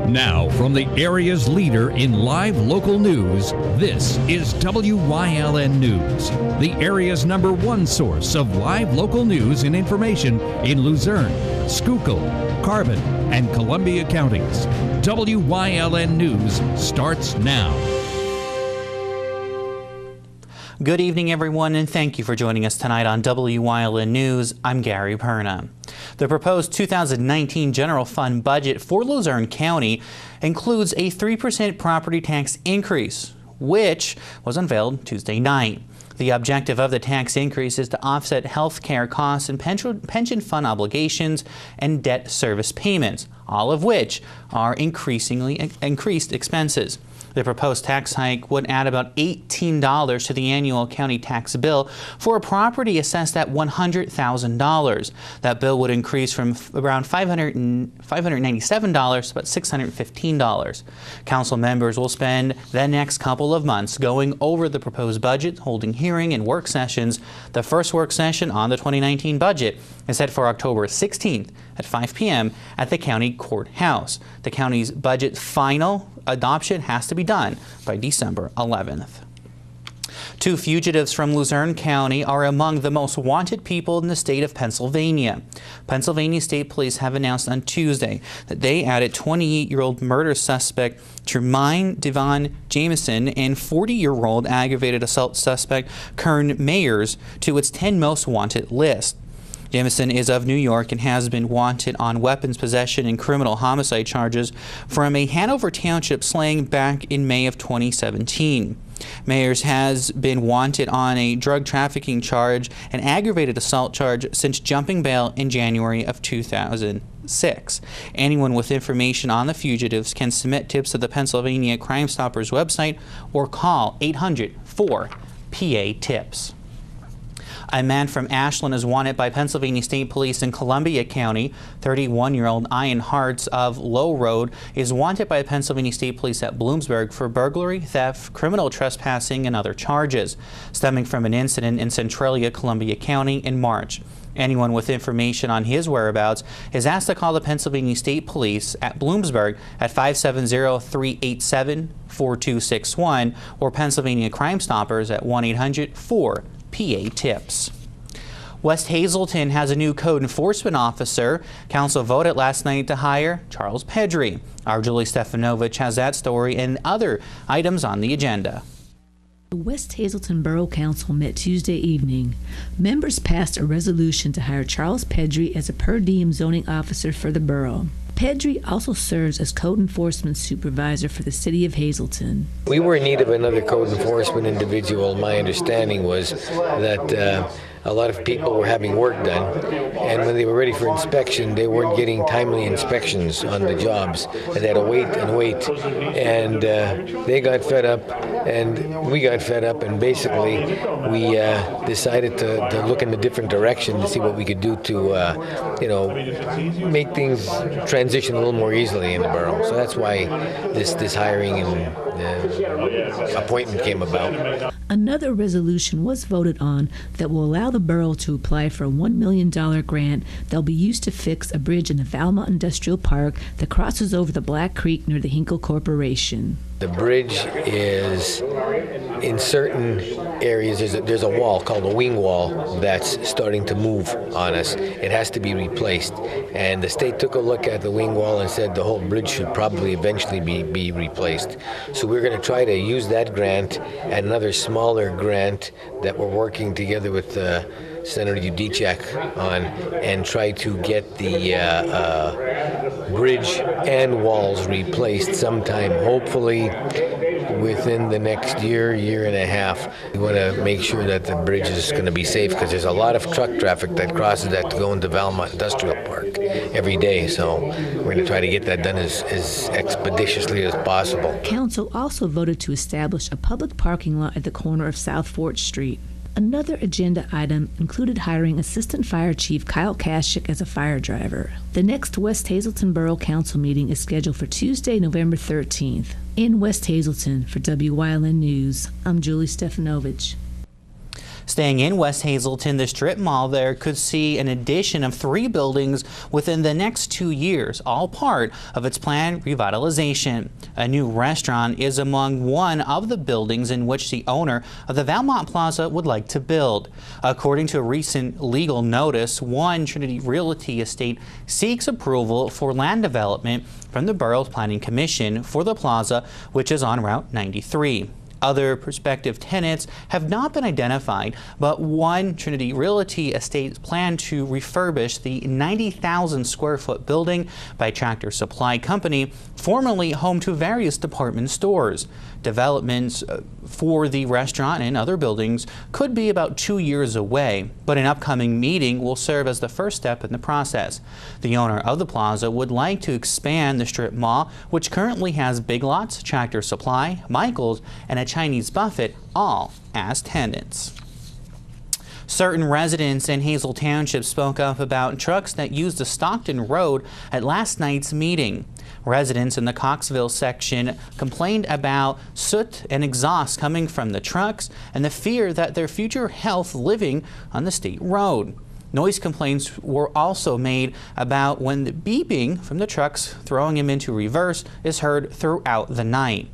Now, from the area's leader in live local news, this is WYLN News, the area's #1 source of live local news and information in Luzerne, Schuylkill, Carbon, and Columbia counties. WYLN News starts now. Good evening, everyone, and thank you for joining us tonight on WYLN News. I'm Gary Perna. The proposed 2019 general fund budget for Luzerne County includes a 3% property tax increase, which was unveiled Tuesday night. The objective of the tax increase is to offset health care costs and pension fund obligations and debt service payments, all of which are increased expenses. The proposed tax hike would add about $18 to the annual county tax bill for a property assessed at $100,000. That bill would increase from around $597 to about $615. Council members will spend the next couple of months going over the proposed budget, holding hearing and work sessions. The first work session on the 2019 budget is set for October 16th at 5 p.m. at the county courthouse. The county's budget final adoption has to be done by December 11th. Two fugitives from Luzerne County are among the most wanted people in the state of Pennsylvania. Pennsylvania State Police have announced on Tuesday that they added 28-year-old murder suspect Tremaine Devon Jameson and 40-year-old aggravated assault suspect Kern Mayers to its 10 most wanted list. Jameson is of New York and has been wanted on weapons possession and criminal homicide charges from a Hanover Township slaying back in May of 2017. Mayers has been wanted on a drug trafficking charge and aggravated assault charge since jumping bail in January of 2006. Anyone with information on the fugitives can submit tips to the Pennsylvania Crime Stoppers website or call 800-4-PA-TIPS. A man from Ashland is wanted by Pennsylvania State Police in Columbia County. 31-year-old Ian Hartz of Low Road is wanted by Pennsylvania State Police at Bloomsburg for burglary, theft, criminal trespassing, and other charges, stemming from an incident in Centralia, Columbia County in March. Anyone with information on his whereabouts is asked to call the Pennsylvania State Police at Bloomsburg at 570-387-4261 or Pennsylvania Crime Stoppers at 1-800-4-PA-TIPS. West Hazelton has a new code enforcement officer. Council voted last night to hire Charles Pedri. Our Julie Stefanovich has that story and other items on the agenda. The West Hazelton Borough Council met Tuesday evening. Members passed a resolution to hire Charles Pedri as a per diem zoning officer for the borough. Pedri also serves as code enforcement supervisor for the city of Hazelton. We were in need of another code enforcement individual. My understanding was that a lot of people were having work done, and when they were ready for inspection, they weren't getting timely inspections on the jobs, and they had to wait and wait, and they got fed up, and we got fed up, and basically we decided to look in a different direction to see what we could do to, make things transition a little more easily in the borough. So that's why this hiring and appointment came about. Another resolution was voted on that will allow the borough to apply for a $1 million grant that will be used to fix a bridge in the Valmont Industrial Park that crosses over the Black Creek near the Hinkle Corporation. The bridge is, in certain areas, there's a wall called a wing wall that's starting to move on us. It has to be replaced. And the state took a look at the wing wall and said the whole bridge should probably eventually be replaced. So we're going to try to use that grant and another smaller grant that we're working together with Senator Yudichak on and try to get the bridge and walls replaced sometime, hopefully within the next year and a half. We want to make sure that the bridge is going to be safe because there's a lot of truck traffic that crosses that to go into Valmont Industrial Park every day. So we're going to try to get that done as expeditiously as possible. Council also voted to establish a public parking lot at the corner of South 4th Street. Another agenda item included hiring Assistant Fire Chief Kyle Kashik as a fire driver. The next West Hazelton Borough Council meeting is scheduled for Tuesday, November 13th. In West Hazelton, for WYLN News, I'm Julie Stefanovich. Staying in West Hazleton, the strip mall there could see an addition of 3 buildings within the next 2 years, all part of its planned revitalization. A new restaurant is among one of the buildings in which the owner of the Valmont Plaza would like to build. According to a recent legal notice, One Trinity Realty Estate seeks approval for land development from the Borough's Planning Commission for the plaza, which is on Route 93. Other prospective tenants have not been identified, but One Trinity Realty Estates plan to refurbish the 90,000 square foot building by Tractor Supply Company, formerly home to various department stores. Developments for the restaurant and other buildings could be about 2 years away, but an upcoming meeting will serve as the first step in the process. The owner of the plaza would like to expand the strip mall, which currently has Big Lots, Tractor Supply, Michael's, and a Chinese buffet, all as tenants. Certain residents in Hazel Township spoke up about trucks that used the Stockton Road at last night's meeting. Residents in the Coxville section complained about soot and exhaust coming from the trucks and the fear that their future health living on the state road. Noise complaints were also made about when the beeping from the trucks throwing him into reverse is heard throughout the night.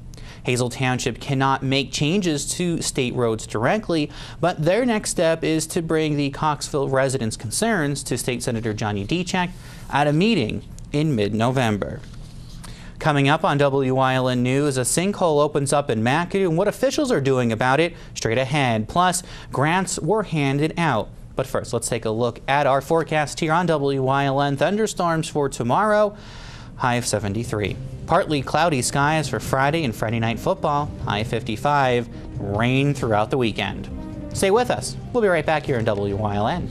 Hazel Township cannot make changes to state roads directly, but their next step is to bring the Coxville residents' concerns to State Senator Johnny Dechek at a meeting in mid-November. Coming up on WYLN News, a sinkhole opens up in McAdoo and what officials are doing about it straight ahead. Plus, grants were handed out. But first, let's take a look at our forecast here on WYLN. Thunderstorms for tomorrow, high of 73. Partly cloudy skies for Friday and Friday night football, high of 55. Rain throughout the weekend. Stay with us. We'll be right back here on WYLN.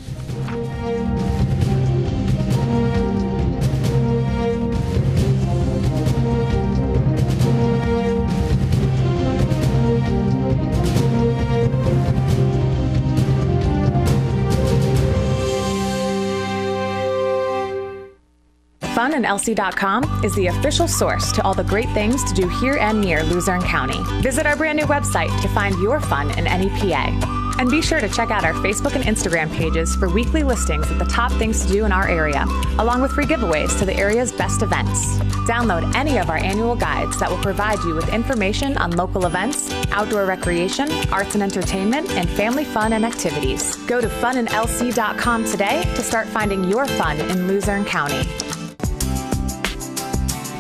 FunandLC.com is the official source to all the great things to do here and near Luzerne County. Visit our brand new website to find your fun in any PA. And be sure to check out our Facebook and Instagram pages for weekly listings of the top things to do in our area, along with free giveaways to the area's best events. Download any of our annual guides that will provide you with information on local events, outdoor recreation, arts and entertainment, and family fun and activities. Go to funandlc.com today to start finding your fun in Luzerne County.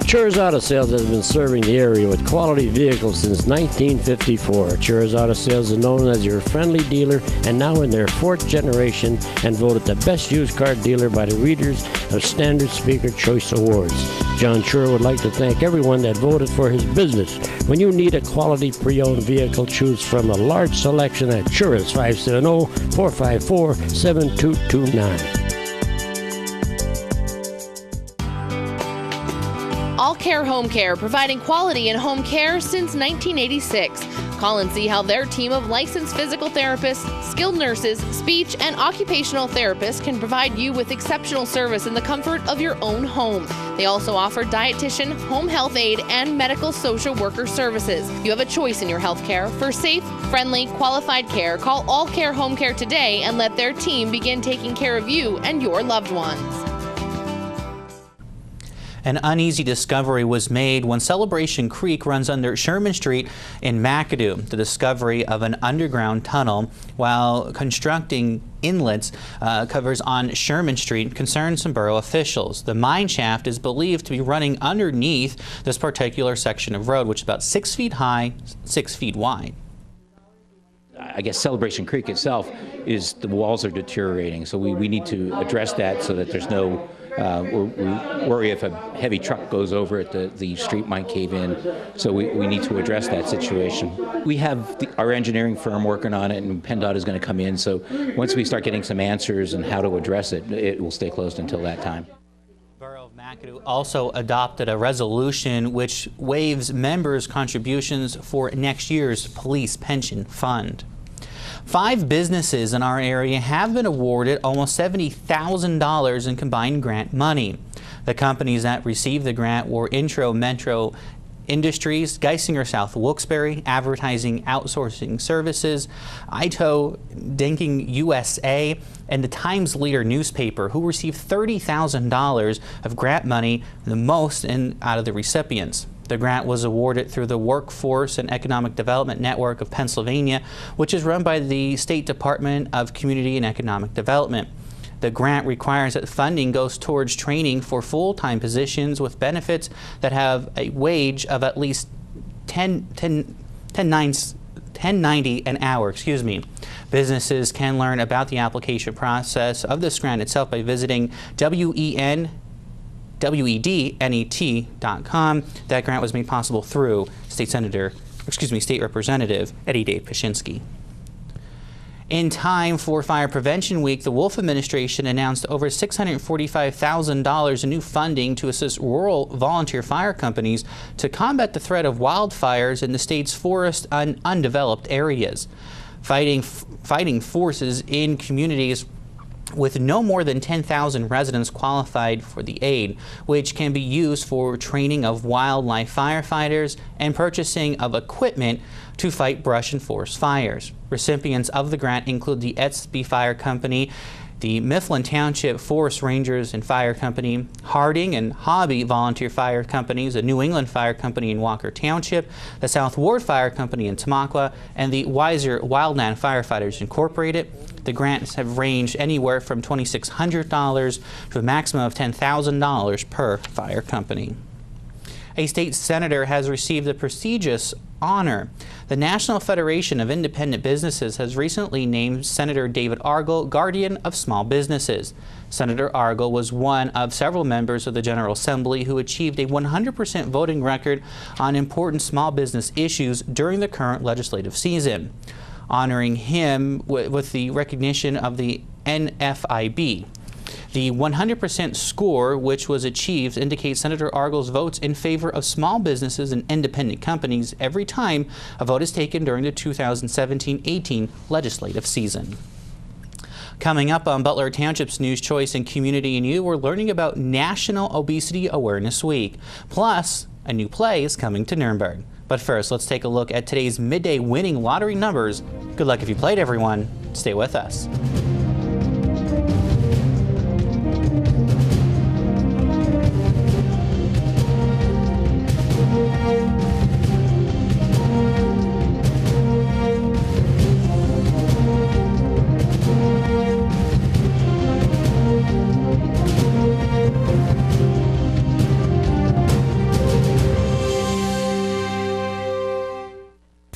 Chur's Auto Sales has been serving the area with quality vehicles since 1954. Chur's Auto Sales is known as your friendly dealer and now in their 4th generation and voted the best used car dealer by the readers of Standard Speaker Choice Awards. John Chur would like to thank everyone that voted for his business. When you need a quality pre-owned vehicle, choose from a large selection at Chur's 570-454-7229. All Care Home Care, providing quality in home care since 1986. Call and see how their team of licensed physical therapists, skilled nurses, speech, and occupational therapists can provide you with exceptional service in the comfort of your own home. They also offer dietitian, home health aide, and medical social worker services. You have a choice in your health care. For safe, friendly, qualified care, call All Care Home Care today and let their team begin taking care of you and your loved ones. An uneasy discovery was made when Celebration Creek runs under Sherman Street in McAdoo. The discovery of an underground tunnel while constructing inlets covers on Sherman Street concerns some borough officials. The mine shaft is believed to be running underneath this particular section of road, which is about 6 feet high, 6 feet wide. I guess Celebration Creek itself is, the walls are deteriorating, so we need to address that so that there's no we worry if a heavy truck goes over it, the street might cave in. So we need to address that situation. We have our engineering firm working on it, and PennDOT is going to come in. So once we start getting some answers and how to address it, it will stay closed until that time. Borough of McAdoo also adopted a resolution which waives members' contributions for next year's police pension fund. 5 businesses in our area have been awarded almost $70,000 in combined grant money. The companies that received the grant were Intro Metro Industries, Geisinger South Wilkes-Barre, Advertising Outsourcing Services, Ito Denking USA, and the Times Leader newspaper, who received $30,000 of grant money, the most out of the recipients. The grant was awarded through the Workforce and Economic Development Network of Pennsylvania, which is run by the State Department of Community and Economic Development. The grant requires that funding goes towards training for full-time positions with benefits that have a wage of at least $10.90 an hour. Businesses can learn about the application process of this grant itself by visiting wednet.com. That grant was made possible through State Representative Eddie Dave Pashinsky. In time for Fire Prevention Week, the Wolf administration announced over $645,000 in new funding to assist rural volunteer fire companies to combat the threat of wildfires in the state's forest and undeveloped areas. Fighting forces in communities with no more than 10,000 residents qualified for the aid, which can be used for training of wildlife firefighters and purchasing of equipment to fight brush and forest fires. Recipients of the grant include the Etzby Fire Company, the Mifflin Township Forest Rangers and Fire Company, Harding and Hobby Volunteer Fire Companies, the New England Fire Company in Walker Township, the South Ward Fire Company in Tamaqua, and the Weiser Wildland Firefighters Incorporated. The grants have ranged anywhere from $2,600 to a maximum of $10,000 per fire company. A state senator has received the prestigious honor. The National Federation of Independent Businesses has recently named Senator David Argall Guardian of Small Businesses. Senator Argall was one of several members of the General Assembly who achieved a 100% voting record on important small business issues during the current legislative season, honoring him with the recognition of the NFIB. The 100% score, which was achieved, indicates Senator Argall's votes in favor of small businesses and independent companies every time a vote is taken during the 2017-18 legislative season. Coming up on Butler Township's News Choice and Community and You, we're learning about National Obesity Awareness Week. Plus, a new play is coming to Nuremberg. But first, let's take a look at today's midday winning lottery numbers. Good luck if you played, everyone. Stay with us.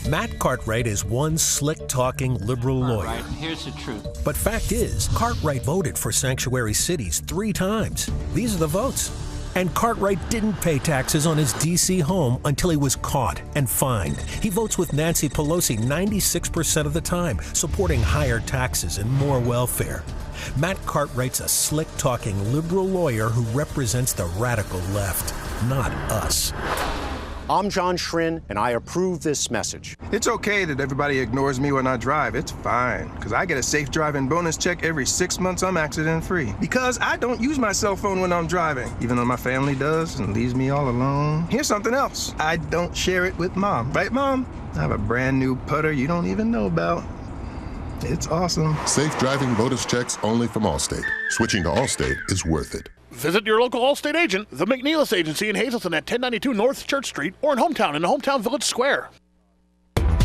Matt Cartwright is one slick-talking liberal lawyer. Right, here's the truth. But fact is, Cartwright voted for sanctuary cities 3 times. These are the votes. And Cartwright didn't pay taxes on his D.C. home until he was caught and fined. He votes with Nancy Pelosi 96% of the time, supporting higher taxes and more welfare. Matt Cartwright's a slick-talking liberal lawyer who represents the radical left, not us. I'm John Schrin, and I approve this message. It's okay that everybody ignores me when I drive. It's fine, because I get a safe driving bonus check every 6 months I'm accident-free. Because I don't use my cell phone when I'm driving, even though my family does and leaves me all alone. Here's something else. I don't share it with Mom. Right, Mom? I have a brand new putter you don't even know about. It's awesome. Safe driving bonus checks only from Allstate. Switching to Allstate is worth it. Visit your local Allstate agent, the McNeilis Agency in Hazleton at 1092 North Church Street, or in Hometown in the Hometown Village Square.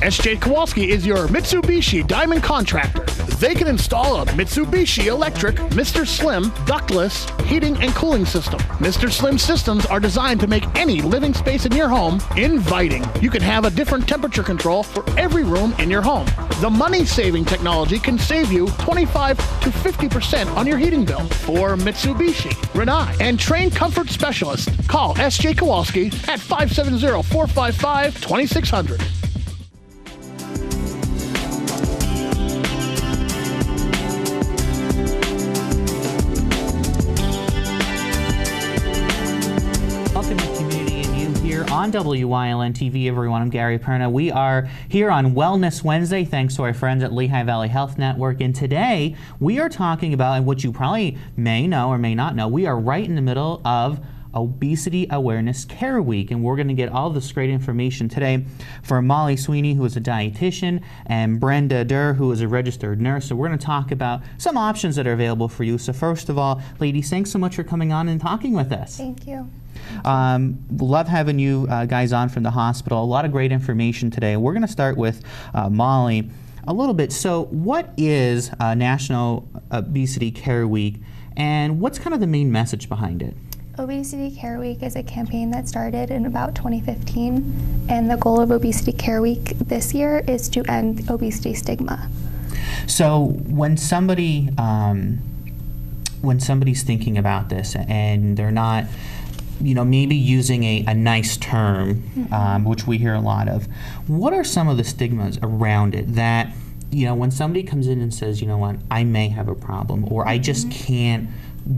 S.J. Kowalski is your Mitsubishi Diamond contractor. They can install a Mitsubishi electric Mr. Slim ductless heating and cooling system. Mr. Slim systems are designed to make any living space in your home inviting. You can have a different temperature control for every room in your home. The money-saving technology can save you 25 to 50% on your heating bill. For Mitsubishi, Renai, and trained comfort specialists, call S.J. Kowalski at 570-455-2600. On WYLN TV, everyone, I'm Gary Perna. We are here on Wellness Wednesday, thanks to our friends at Lehigh Valley Health Network. And today, we are talking about, and what you probably may know or may not know, we are right in the middle of Obesity Awareness Care Week, and we're going to get all this great information today from Molly Sweeney, who is a dietitian, and Brenda Durr, who is a registered nurse. So we're going to talk about some options that are available for you. So first of all, ladies, thanks so much for coming on and talking with us. Thank you. Love having you guys on from the hospital. A lot of great information today. We're going to start with Molly a little bit. So what is National Obesity Care Week, and what's kind of the main message behind it? Obesity Care Week is a campaign that started in about 2015, and the goal of Obesity Care Week this year is to end obesity stigma. So when somebody's thinking about this and they're not, maybe using a nice term, which we hear a lot of, what are some of the stigmas around it that, when somebody comes in and says, what, I may have a problem, or I just can't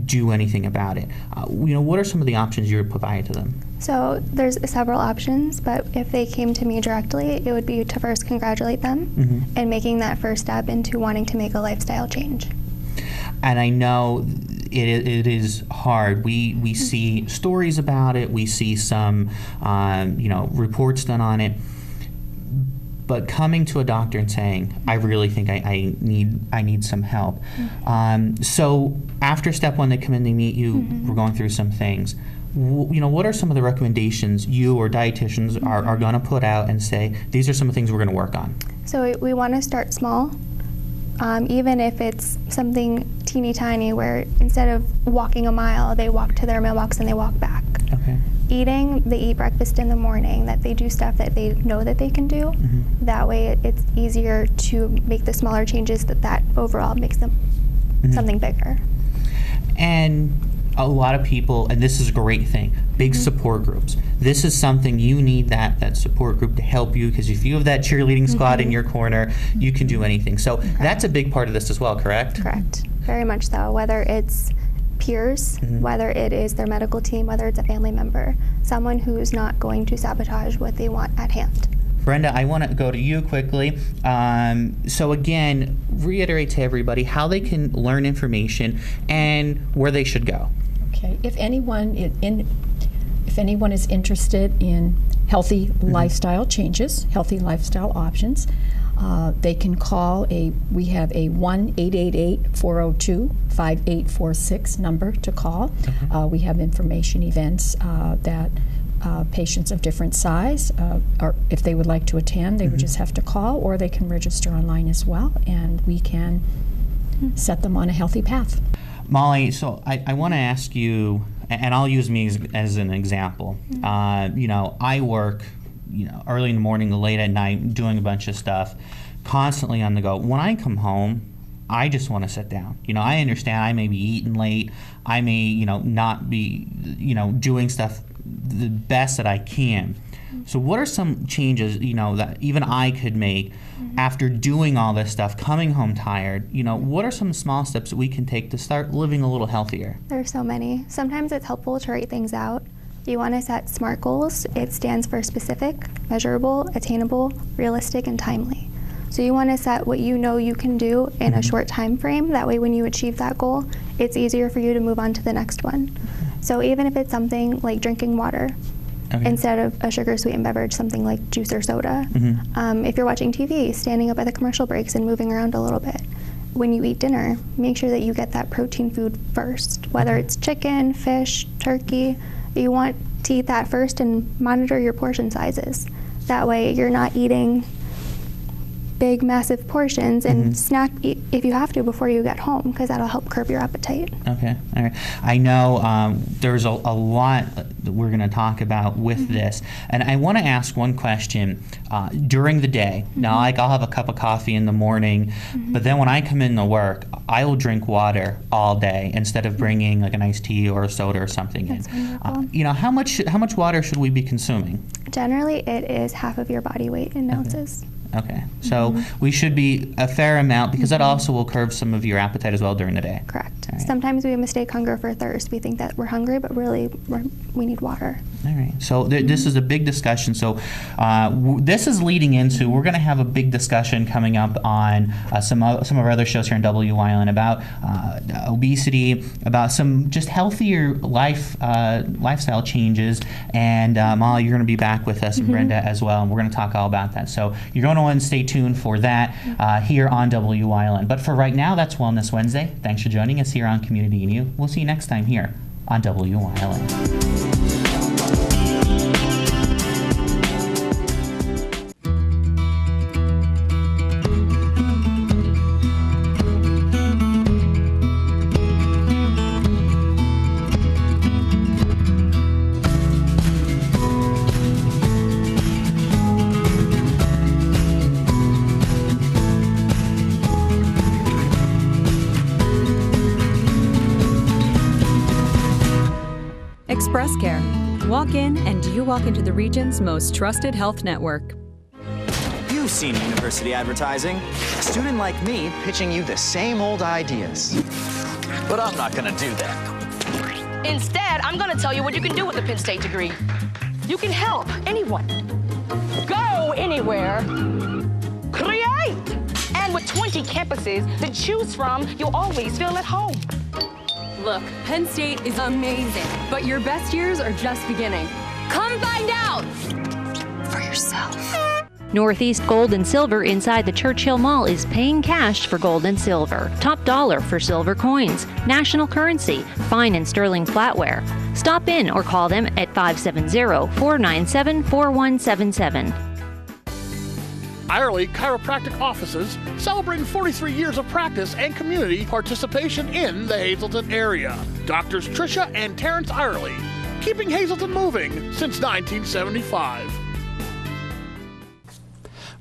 do anything about it, what are some of the options you would provide to them? So there's several options, but if they came to me directly, it would be to first congratulate them and making that first step into wanting to make a lifestyle change. And I know it is hard. We see stories about it. We see some, reports done on it. But coming to a doctor and saying, I really think I need some help. So after step one, they come in, they meet you. We're going through some things. What are some of the recommendations you or dietitians are going to put out and say, these are some of the things we're going to work on? So we want to start small. Even if it's something teeny tiny where instead of walking a mile, they walk to their mailbox and they walk back. Okay. They eat breakfast in the morning, that they do stuff that they know that they can do. That way it's easier to make the smaller changes that overall makes them something bigger. And a lot of people, and this is a great thing, big support groups. This is something you need, that support group to help you, because if you have that cheerleading squad in your corner, you can do anything. So that's a big part of this as well, correct? Correct. Very much so. Whether it's peers, whether it is their medical team, whether it's a family member, someone who's not going to sabotage what they want at hand. Brenda, I want to go to you quickly. So again, reiterate to everybody how they can learn information and where they should go. Okay, if anyone is interested in healthy lifestyle changes, healthy lifestyle options, they can call we have a 1-888-402-5846 number to call. We have information events that patients of different size, or if they would like to attend, they would just have to call, or they can register online as well, and we can set them on a healthy path. Molly, so I want to ask you, and I'll use me as an example. I work, early in the morning, late at night, doing a bunch of stuff, constantly on the go. When I come home, I just want to sit down. I understand I may be eating late. I may, not be, doing stuff the best that I can. So what are some changes, that even I could make after doing all this stuff, coming home tired? What are some small steps that we can take to start living a little healthier? There's so many. Sometimes it's helpful to write things out. You want to set SMART goals. It stands for specific, measurable, attainable, realistic, and timely. So you want to set what you know you can do in a short time frame. That way when you achieve that goal, it's easier for you to move on to the next one. So even if it's something like drinking water, instead of a sugar-sweetened beverage, something like juice or soda. If you're watching TV, standing up at the commercial breaks and moving around a little bit. When you eat dinner, make sure that you get that protein food first, whether it's chicken, fish, turkey. You want to eat that first and monitor your portion sizes. That way you're not eating big, massive portions, and snack if you have to before you get home, because that'll help curb your appetite. Okay, all right. I know there's a lot that we're going to talk about with this, and I want to ask one question. During the day, now I'll have a cup of coffee in the morning, but then when I come in to work, I will drink water all day instead of bringing like an iced tea or a soda or something in. How much water should we be consuming? Generally, it is half of your body weight in ounces. Okay, so we should be a fair amount, because that also will curb some of your appetite as well during the day. Correct. Right. Sometimes we mistake hunger for thirst. We think that we're hungry, but really we need water. All right. So this is a big discussion. So this is leading into, we're going to have a big discussion coming up on some of our other shows here in Wyln about obesity, about some just healthier lifestyle changes. And Molly, you're going to be back with us, and Brenda as well, and we're going to talk all about that. So you're going to want to stay tuned for that here on Wyln. But for right now, that's Wellness Wednesday. Thanks for joining us here on Community and You. We'll see you next time here on Wyln. Express Care. Walk in and you walk into the region's most trusted health network. You've seen university advertising. A student like me pitching you the same old ideas. But I'm not gonna do that. Instead, I'm gonna tell you what you can do with a Penn State degree. You can help anyone. Go anywhere. Create! And with 20 campuses to choose from, you'll always feel at home. Look, Penn State is amazing, but your best years are just beginning. Come find out for yourself. Northeast Gold and Silver inside the Churchill Mall is paying cash for gold and silver. Top dollar for silver coins. National currency. Fine and sterling flatware. Stop in or call them at 570-497-4177. Irely Chiropractic Offices celebrating 43 years of practice and community participation in the Hazleton area. Doctors Tricia and Terrence Irely, keeping Hazleton moving since 1975.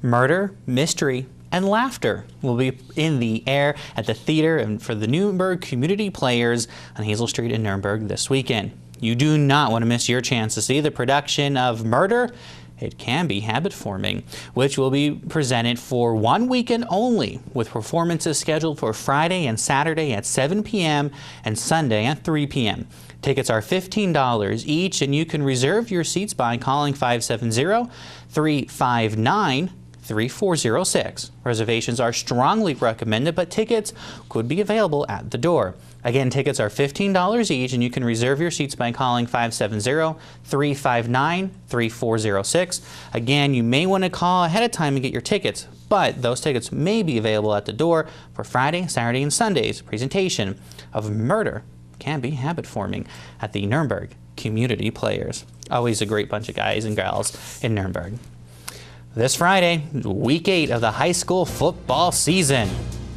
Murder, mystery, and laughter will be in the air at the theater and for the Nuremberg Community Players on Hazel Street in Nuremberg this weekend. You do not want to miss your chance to see the production of Murder, It Can Be Habit-Forming, which will be presented for 1 weekend only, with performances scheduled for Friday and Saturday at 7 p.m. and Sunday at 3 p.m. Tickets are $15 each, and you can reserve your seats by calling 570-359-3406. Reservations are strongly recommended, but tickets could be available at the door. Again, tickets are $15 each, and you can reserve your seats by calling 570-359-3406. Again, you may want to call ahead of time and get your tickets, but those tickets may be available at the door for Friday, Saturday, and Sunday's presentation of Murder Can Be Habit-Forming at the Nuremberg Community Players. Always a great bunch of guys and gals in Nuremberg. This Friday, week 8 of the high school football season.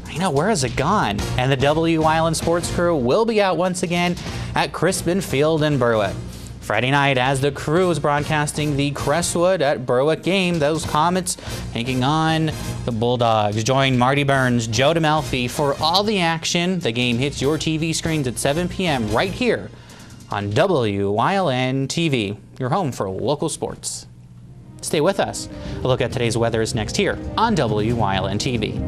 I know, where has it gone? And the Wyln sports crew will be out once again at Crispin Field in Berwick. Friday night, as the crew is broadcasting the Crestwood at Berwick game, those Comets taking on the Bulldogs. Join Marty Burns, Joe DeMelfi for all the action. The game hits your TV screens at 7 p.m. right here on Wyln TV, your home for local sports. Stay with us. A look at today's weather is next here on Wyln TV.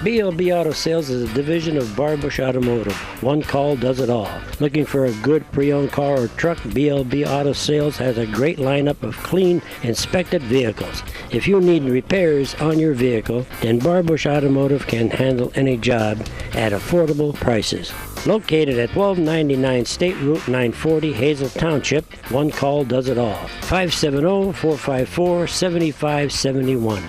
BLB Auto Sales is a division of Barbush Automotive. One call does it all. Looking for a good pre-owned car or truck? BLB Auto Sales has a great lineup of clean, inspected vehicles. If you need repairs on your vehicle, then Barbush Automotive can handle any job at affordable prices. Located at 1299 State Route 940, Hazel Township, one call does it all. 570-454-7571.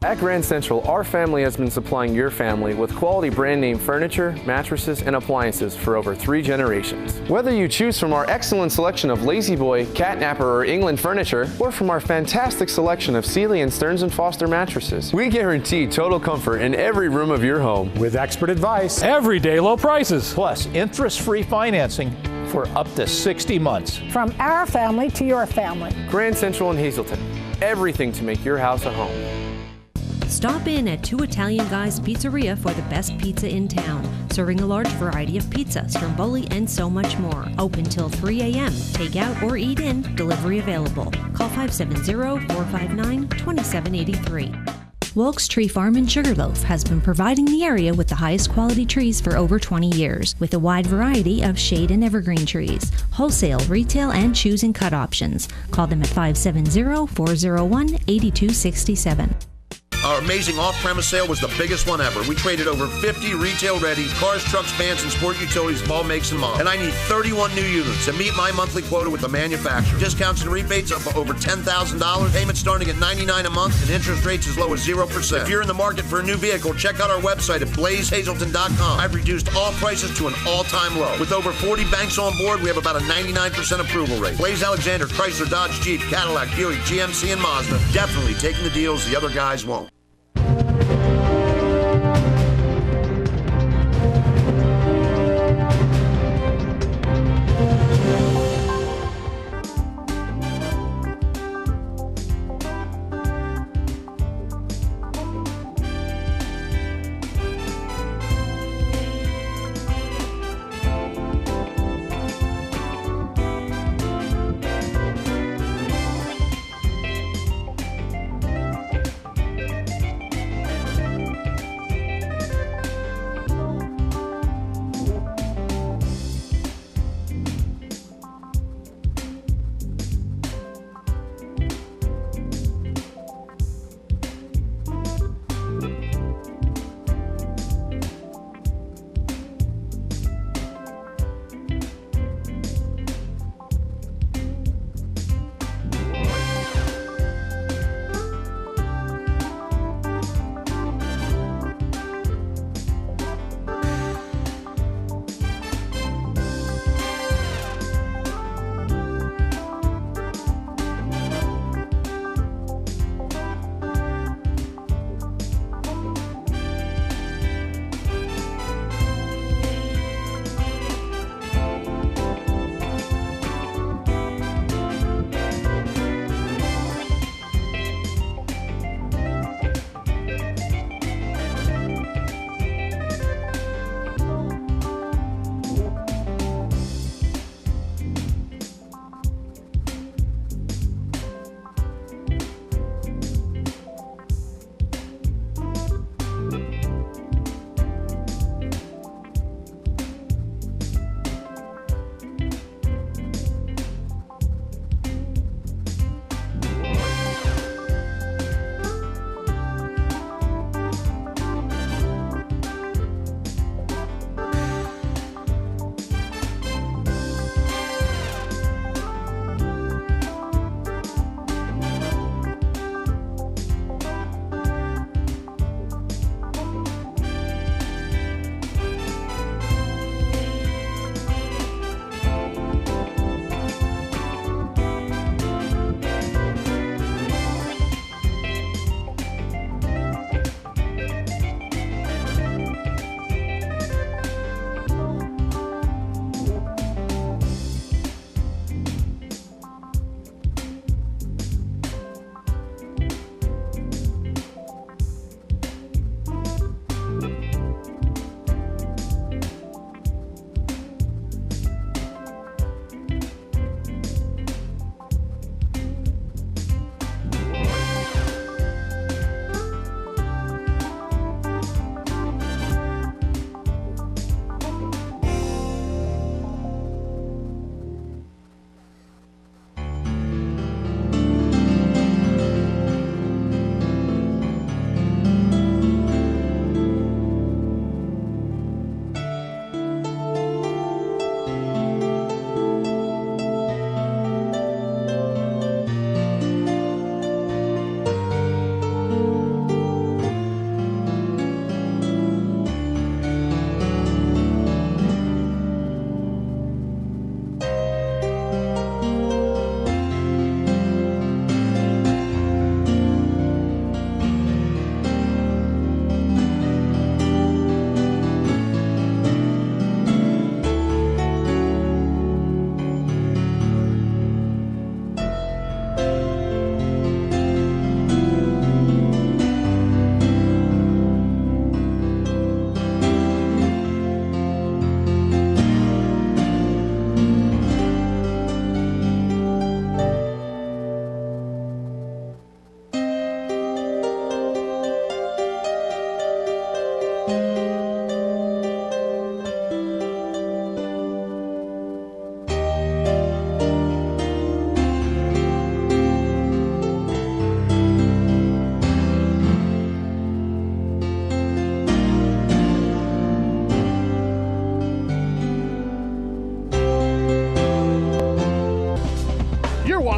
At Grand Central, our family has been supplying your family with quality brand name furniture, mattresses, and appliances for over 3 generations. Whether you choose from our excellent selection of Lazy Boy, Catnapper, or England furniture, or from our fantastic selection of Sealy and Stearns & Foster mattresses, we guarantee total comfort in every room of your home. With expert advice, everyday low prices, plus interest-free financing for up to 60 months. From our family to your family. Grand Central in Hazleton. Everything to make your house a home. Stop in at Two Italian Guys Pizzeria for the best pizza in town, serving a large variety of pizza, stromboli, and so much more. Open till 3 a.m. Take out or eat in, delivery available. Call 570-459-2783. Wilkes Tree Farm in Sugarloaf has been providing the area with the highest quality trees for over 20 years, with a wide variety of shade and evergreen trees, wholesale, retail, and choose and cut options. Call them at 570-401-8267. Our amazing off-premise sale was the biggest one ever. We traded over 50 retail-ready cars, trucks, vans, and sport utilities of all makes and models. And I need 31 new units to meet my monthly quota with the manufacturer. Discounts and rebates of over $10,000. Payments starting at $99 a month and interest rates as low as 0%. If you're in the market for a new vehicle, check out our website at blazehazelton.com. I've reduced all prices to an all-time low. With over 40 banks on board, we have about a 99% approval rate. Blaze Alexander, Chrysler, Dodge, Jeep, Cadillac, Buick, GMC, and Mazda. Definitely taking the deals the other guys won't.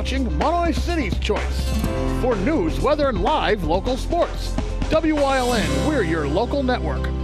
watching Monterey City's Choice. For news, weather, and live local sports. WYLN, we're your local network.